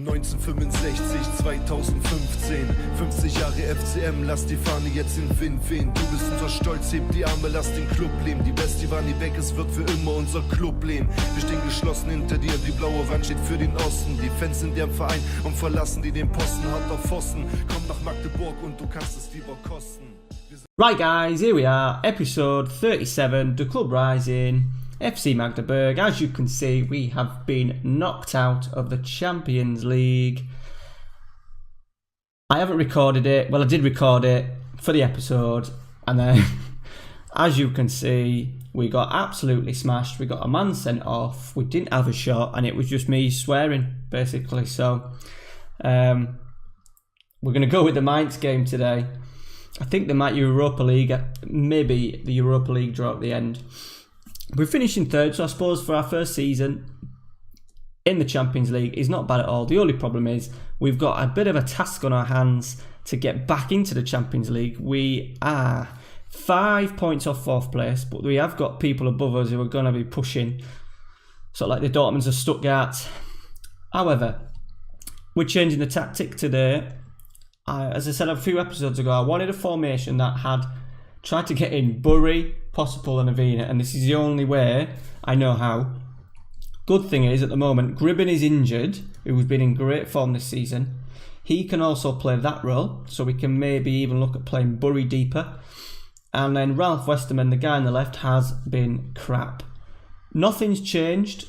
1965, 2015, 50 Jahre FCM, lass die Fahne jetzt in Wind wehen. Du bist unser Stolz, heb die Arme, lass den Club leben. Die Bestie war nie weg, es wird für immer unser Club leben. Wir stehen geschlossen hinter dir, die blaue Wand steht für den Osten. Die Fans sind im Verein und verlassen die den Posten. Hand auf Pfosten, komm nach Magdeburg und du kannst es lieber kosten. Right guys, here we are, episode 37, The Club Rising, FC Magdeburg. As you can see, we have been knocked out of the Champions League. I haven't recorded it, well I did record it for the episode, and then as you can see, we got absolutely smashed. We got a man sent off, we didn't have a shot, and it was just me swearing basically. So we're going to go with the Mainz game today. I think they might Europa League, maybe the Europa League draw at the end. We're finishing third, so I suppose for our first season in the Champions League is not bad at all. The only problem is we've got a bit of a task on our hands to get back into the Champions League. We are 5 points off fourth place, but we have got people above us who are going to be pushing, sort of like the Dortmunds of Stuttgart. However, we're changing the tactic today. As I said a few episodes ago, I wanted a formation that had tried to get in Bury, Possible and Avina, and this is the only way I know how. Good thing is, at the moment, Gribben is injured, who's been in great form this season. He can also play that role, so we can maybe even look at playing Bury deeper. And then Ralph Westerman, the guy on the left, has been crap. Nothing's changed,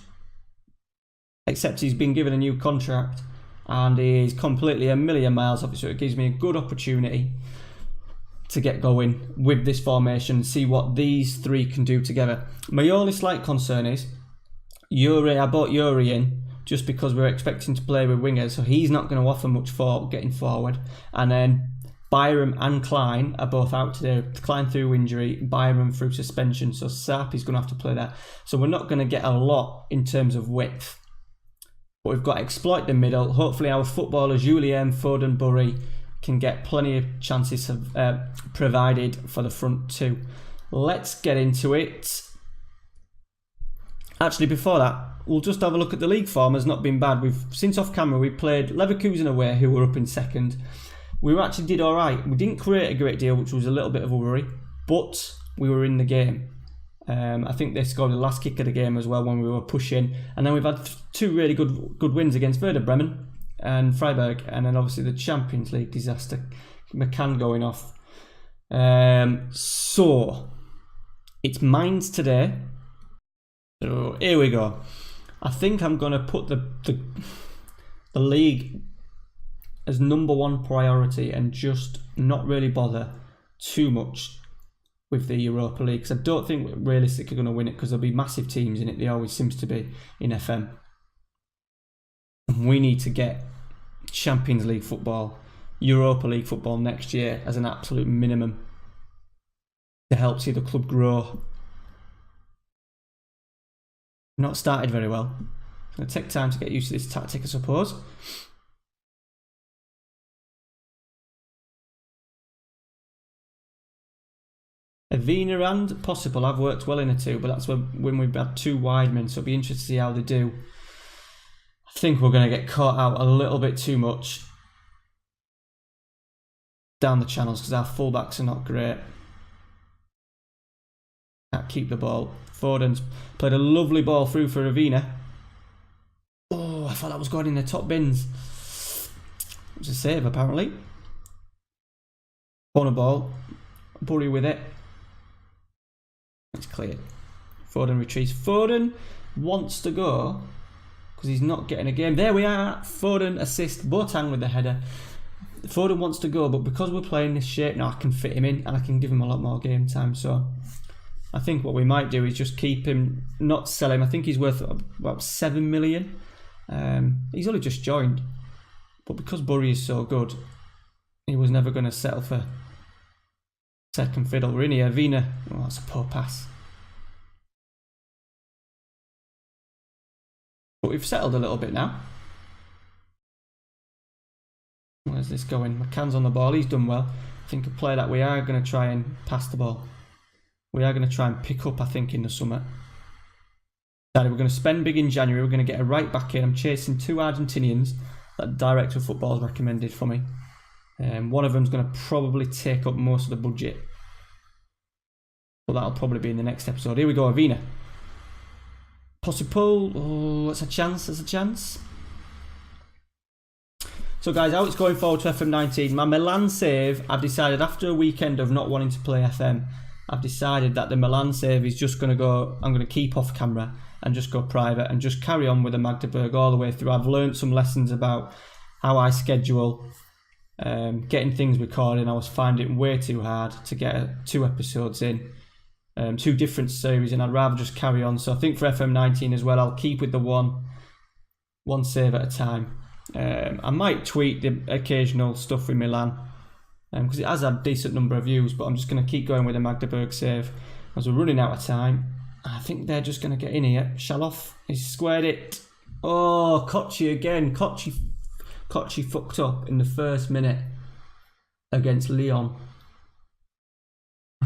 except he's been given a new contract. And he is completely a million miles off it, so it gives me a good opportunity to get going with this formation and see what these three can do together. My only slight concern is I bought Yuri in just because we're expecting to play with wingers, so he's not going to offer much for getting forward. And then Byram and Klein are both out today. Klein through injury, Byram through suspension, so Sarp is going to have to play that. So we're not going to get a lot in terms of width. But we've got to exploit the middle. Hopefully our footballers, Julien, Foden, Bury, can get plenty of chances provided for the front two. Let's get into it. Actually, before that, we'll just have a look at the league form. Has not been bad. Since off camera, we played Leverkusen away, who were up in second. We actually did all right. We didn't create a great deal, which was a little bit of a worry, but we were in the game. I think they scored the last kick of the game as well when we were pushing, and then we've had two really good wins against Werder Bremen and Freiburg, and then obviously the Champions League disaster, McCann going off. So it's Mainz today. So here we go. I think I'm going to put the league as number one priority and just not really bother too much with the Europa League, because I don't think we're realistically going to win it, because there'll be massive teams in it. There always seems to be in FM. We need to get Champions League football, Europa League football next year as an absolute minimum to help see the club grow. Not started very well. It's going to take time to get used to this tactic, I suppose. Avina and Possible have worked well in a two, but that's when we've had two wide men, so it'll be interesting to see how they do. I think we're going to get caught out a little bit too much down the channels because our fullbacks are not great. Can't keep the ball. Foden's played a lovely ball through for Avina. Oh, I thought that was going in the top bins. It was a save apparently. Corner ball. Bury with it. It's cleared. Foden retreats. Foden wants to go because he's not getting a game. There we are. Foden assist. Boateng with the header. Foden wants to go, but because we're playing this shape now, I can fit him in and I can give him a lot more game time. So I think what we might do is just keep him, not sell him. I think he's worth about 7 million. He's only just joined, but because Bury is so good, he was never going to settle for second fiddle. We're in here. Avina. Oh, that's a poor pass. But we've settled a little bit now. Where's this going? McCann's on the ball. He's done well. I think a play that we are going to try and pass the ball. We are going to try and pick up, I think, in the summer. We're going to spend big in January. We're going to get a right back in. I'm chasing two Argentinians. that director of football has recommended for me. One of them's going to probably take up most of the budget, but that'll probably be in the next episode. Here we go, Avina. Possible. Oh, it's a chance. There's a chance. So guys, how it's going forward to FM19. My Milan save, I've decided after a weekend of not wanting to play FM, I've decided that the Milan save is just going to go, I'm going to keep off camera and just go private and just carry on with the Magdeburg all the way through. I've learned some lessons about how I schedule, getting things recorded. I was finding it way too hard to get 2 episodes in, 2 different series, and I'd rather just carry on. So I think for FM19 as well, I'll keep with the one save at a time. I might tweet the occasional stuff with Milan because it has had a decent number of views, but I'm just going to keep going with the Magdeburg save as we're running out of time. I think they're just going to get in here. Shaloff, he's squared it. Oh, Kochi again. Kochi fucked up in the first minute against Lyon.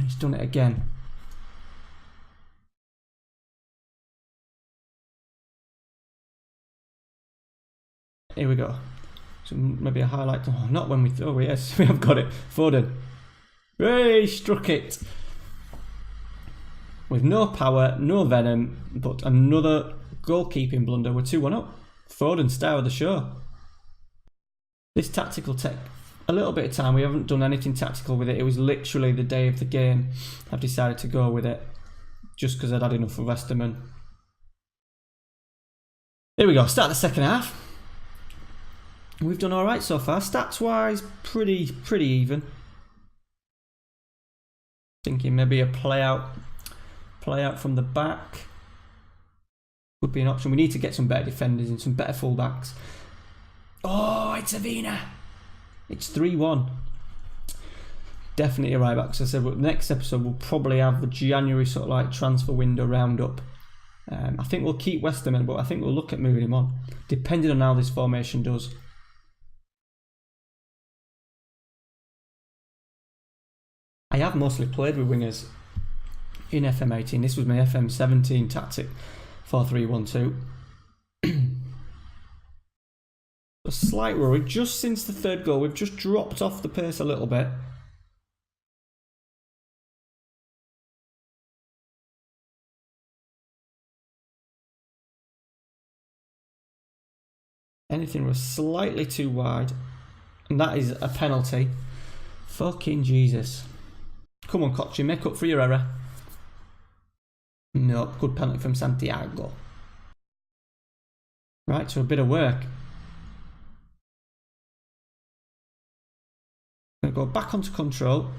He's done it again. Here we go. So maybe a highlight. Oh, not when we throw. Oh, yes, we have got it. Foden. Hey, struck it. With no power, no venom, but another goalkeeping blunder. We're 2-1 up. Foden, star of the show. This tactical tech, a little bit of time. We haven't done anything tactical with it. It was literally the day of the game. I've decided to go with it just because I'd had enough of Westerman. Here we go. Start the second half. We've done all right so far. Stats-wise, pretty even. Thinking maybe a play out from the back would be an option. We need to get some better defenders and some better fullbacks. Oh, it's Avina. It's 3-1. Definitely a right back. So I said, well, next episode we'll probably have the January sort of like transfer window roundup. I think we'll keep Westerman, but I think we'll look at moving him on, depending on how this formation does. I have mostly played with wingers in FM18. This was my FM17 tactic, 4-3-1-2. A slight worry, just since the third goal, we've just dropped off the pace a little bit. Anything was slightly too wide, and that is a penalty. Fucking Jesus. Come on, Kochi, make up for your error. No, good penalty from Santiago. Right, so a bit of work. Gonna go back onto control.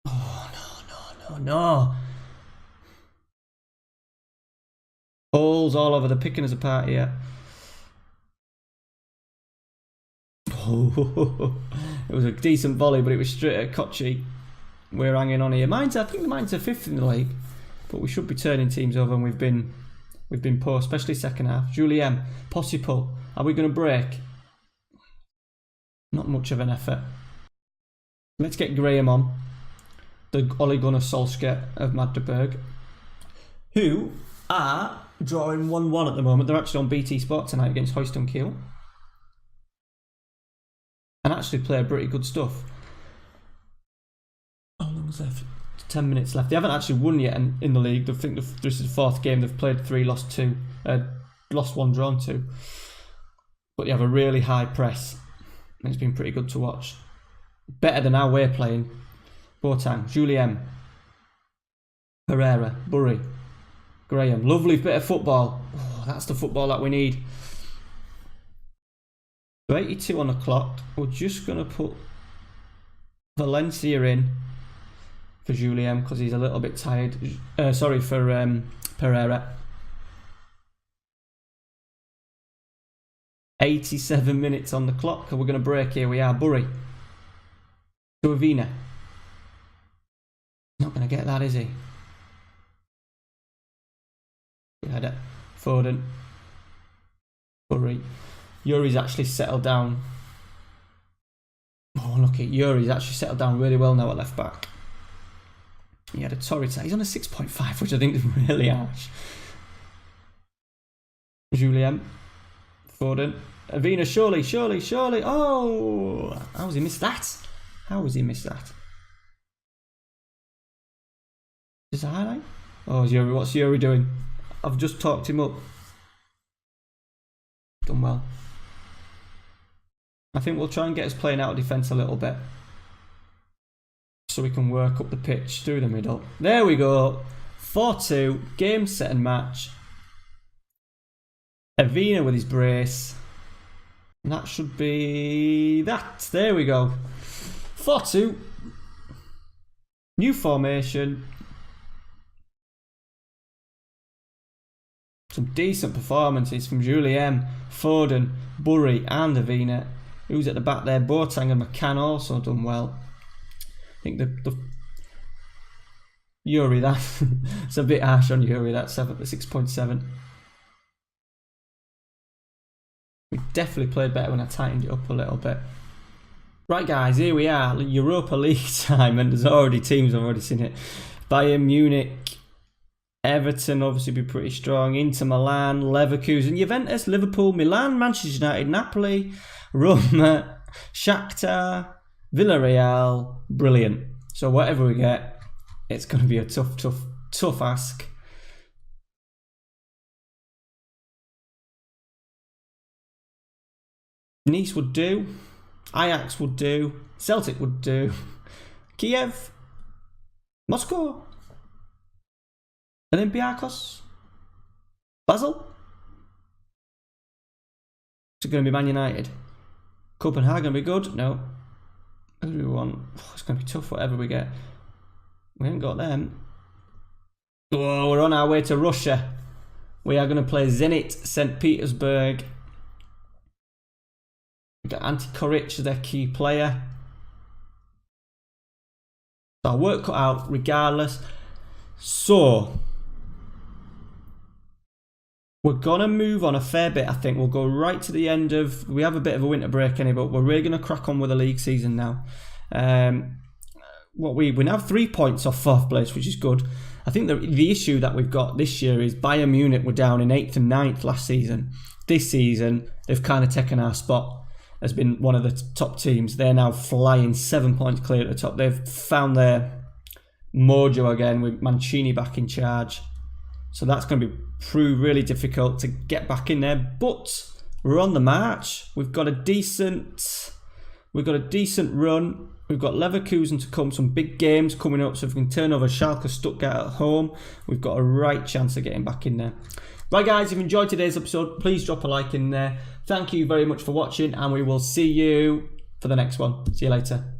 Oh, no. Holes all over, they're picking us apart here. Oh, it was a decent volley, but it was straight at Kochi. We're hanging on here. I think mine's are 5th in the league, but we should be turning teams over, and we've been poor, especially second half. Julien, possible. Are we going to break? Not much of an effort. Let's get Graham on, the Ole Gunnar Solskjaer of Magdeburg, who are drawing 1-1 at the moment. They're actually on BT Sport tonight against Holstein Kiel, and actually play pretty good stuff. How long's left? 10 minutes left. They haven't actually won yet in the league. I think this is the 4th game. They've played 3, lost 2, lost 1, drawn 2. But they have a really high press. It's been pretty good to watch. Better than how we're playing. Boateng, Julien, Pereira, Burry, Graham. Lovely bit of football. Oh, that's the football that we need. So 82 on the clock. We're just going to put Valencia in for Julien because he's a little bit tired. Sorry, for Pereira. 87 minutes on the clock. We're going to break. Here we are. Burry to Avina. Not going to get that, is he? Header. Foden. Burry. Yuri's actually settled down. Oh, look at Yuri's actually settled down really well now at left back. He had a torrid. He's on a 6.5, which I think is really harsh. Julien. Foden. Avina, surely. Oh, how has he missed that? Is it a highlight? Oh, Yuri, what's Yuri doing? I've just talked him up. Done well. I think we'll try and get us playing out of defence a little bit, so we can work up the pitch through the middle. There we go. 4-2. Game, set and match. Avina with his brace. And that should be that. There we go. 4-2. New formation. Some decent performances from Julien, Foden, Burry and Avina. Who's at the back there? Boateng and McCann also done well. I think the Yuri, it's a bit harsh on Yuri, that's 6.7. We definitely played better when I tightened it up a little bit. Right guys, here we are, Europa League time, and there's teams I've already seen it. Bayern Munich, Everton obviously be pretty strong, Inter Milan, Leverkusen, Juventus, Liverpool, Milan, Manchester United, Napoli, Roma, Shakhtar, Villarreal. Brilliant. So whatever we get, it's going to be a tough ask. Nice would do, Ajax would do, Celtic would do, Kiev, Moscow, Olympiacos, Basel. Is it going to be Man United? Copenhagen be good? No. Who do we want? Oh, it's going to be tough whatever we get. We haven't got them. Oh, we're on our way to Russia. We are going to play Zenit St. Petersburg. We've got Ante Koric as their key player. So our work cut out regardless. So we're going to move on a fair bit, I think. We'll go right to the end of... We have a bit of a winter break anyway, but we're really going to crack on with the league season now. We now have 3 points off 4th place, which is good. I think the issue that we've got this year is Bayern Munich were down in 8th and 9th last season. This season, they've kind of taken our spot as been one of the top teams. They're now flying 7 points clear at the top. They've found their mojo again with Mancini back in charge. So that's going to prove really difficult to get back in there. But we're on the march. We've got a decent run. We've got Leverkusen to come, some big games coming up. So if we can turn over Schalke, Stuttgart at home, we've got a right chance of getting back in there. Right guys, if you enjoyed today's episode, please drop a like in there. Thank you very much for watching, and we will see you for the next one. See you later.